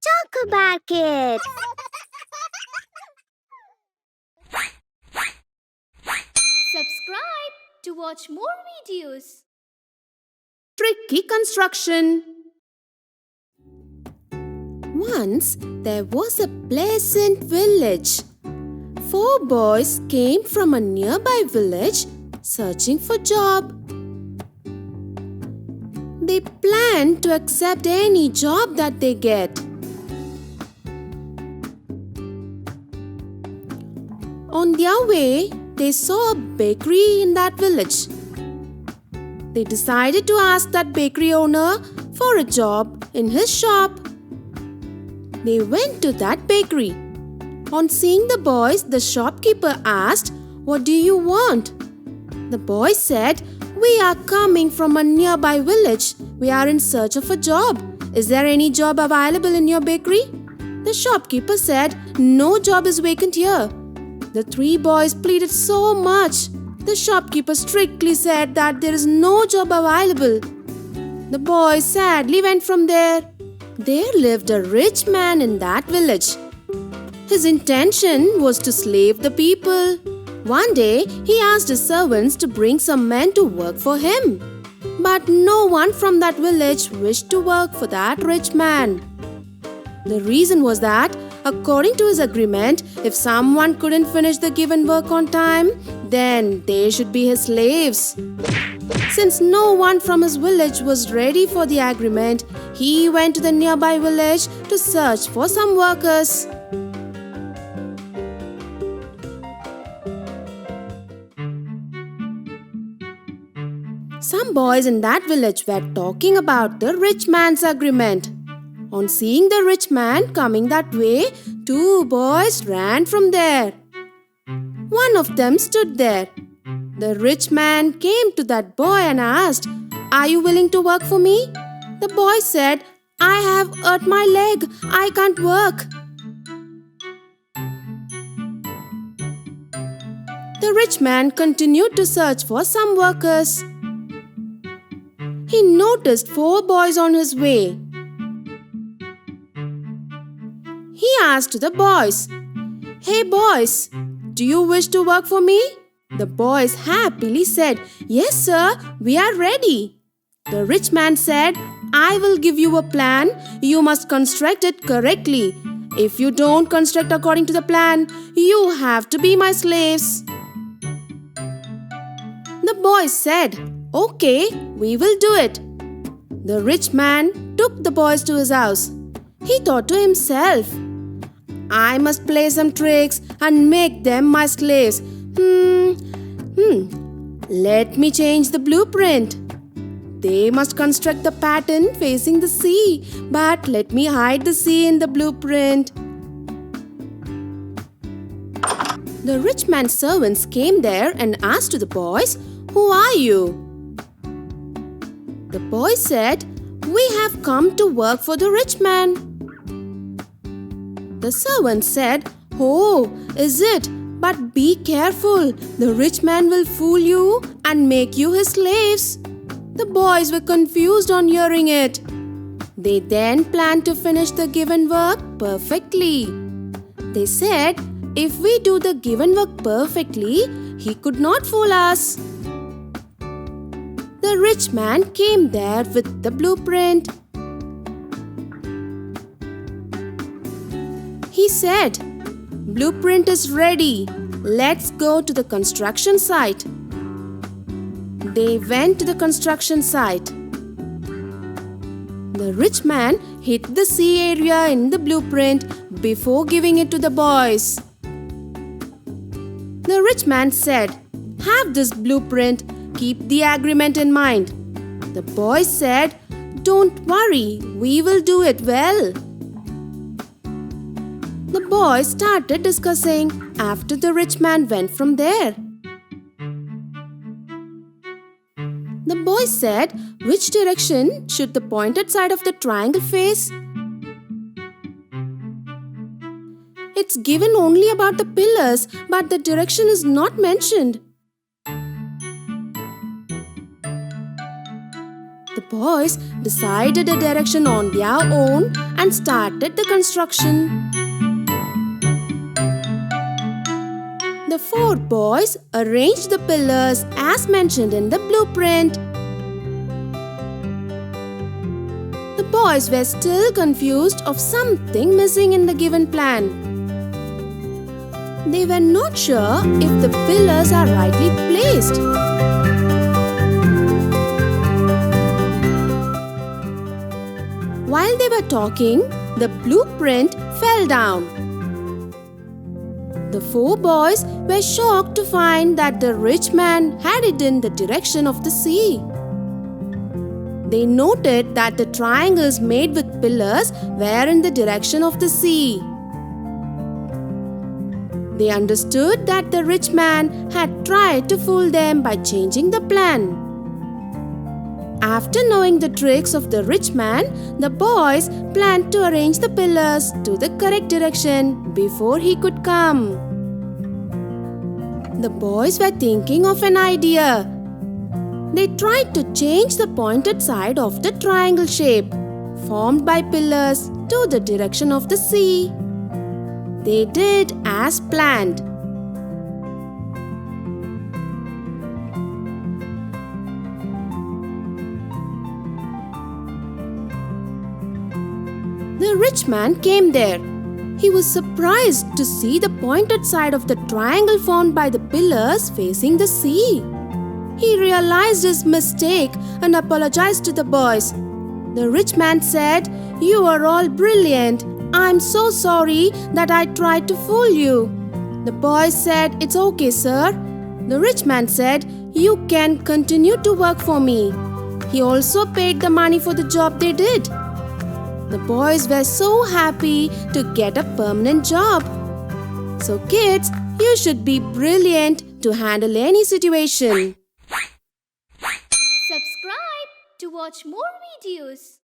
Chocobar Kids. Subscribe to watch more videos. Tricky construction. Once there was a pleasant village. 4 boys came from a nearby village searching for job. They planned to accept any job that they get. On their way, they saw a bakery in that village. They decided to ask that bakery owner for a job in his shop. They went to that bakery. On seeing the boys, the shopkeeper asked, "What do you want?" The boys said, "We are coming from a nearby village. We are in search of a job. Is there any job available in your bakery?" The shopkeeper said, "No job is vacant here." The 3 boys pleaded so much. The shopkeeper strictly said that there is no job available. The boys sadly went from there. There lived a rich man in that village. His intention was to slave the people. One day, he asked his servants to bring some men to work for him. But no one from that village wished to work for that rich man. The reason was that, according to his agreement, if someone couldn't finish the given work on time, then they should be his slaves. Since no one from his village was ready for the agreement, he went to the nearby village to search for some workers. Some boys in that village were talking about the rich man's agreement. On seeing the rich man coming that way, 2 boys ran from there. One of them stood there. The rich man came to that boy and asked, "Are you willing to work for me?" The boy said, "I have hurt my leg. I can't work." The rich man continued to search for some workers. He noticed 4 boys on his way. He asked the boys, "Hey boys, do you wish to work for me?" The boys happily said, "Yes sir, we are ready." The rich man said, "I will give you a plan. You must construct it correctly. If you don't construct according to the plan, you have to be my slaves." The boys said, "Okay, we will do it." The rich man took the boys to his house. He thought to himself, "I must play some tricks and make them my slaves. Let me change the blueprint. They must construct the pattern facing the sea, but let me hide the sea in the blueprint." The rich man's servants came there and asked to the boys, "Who are you?" The boys said, "We have come to work for the rich man." The servant said, "Oh, is it? But be careful. The rich man will fool you and make you his slaves." The boys were confused on hearing it. They then planned to finish the given work perfectly. They said, "If we do the given work perfectly, he could not fool us." The rich man came there with the blueprint. He said, "Blueprint is ready. Let's go to the construction site." They went to the construction site. The rich man hid the sea area in the blueprint before giving it to the boys. The rich man said, "Have this blueprint. Keep the agreement in mind." The boys said, "Don't worry, we will do it well." The boys started discussing after the rich man went from there. The boys said, "Which direction should the pointed side of the triangle face?" It's given only about the pillars, but the direction is not mentioned. The boys decided a direction on their own and started the construction. The 4 boys arranged the pillars as mentioned in the blueprint. The boys were still confused of something missing in the given plan. They were not sure if the pillars are rightly placed. While they were talking, the blueprint fell down. The 4 boys were shocked to find that the rich man had it in the direction of the sea. They noted that the triangles made with pillars were in the direction of the sea. They understood that the rich man had tried to fool them by changing the plan. After knowing the tricks of the rich man, the boys planned to arrange the pillars to the correct direction before he could come. The boys were thinking of an idea. They tried to change the pointed side of the triangle shape formed by pillars to the direction of the sea. They did as planned. The rich man came there. He was surprised to see the pointed side of the triangle formed by the pillars facing the sea. He realized his mistake and apologized to the boys. The rich man said, "You are all brilliant. I'm so sorry that I tried to fool you." The boys said, "It's okay, sir." The rich man said, "You can continue to work for me." He also paid the money for the job they did. The boys were so happy to get a permanent job. So kids, you should be brilliant to handle any situation. Subscribe to watch more videos.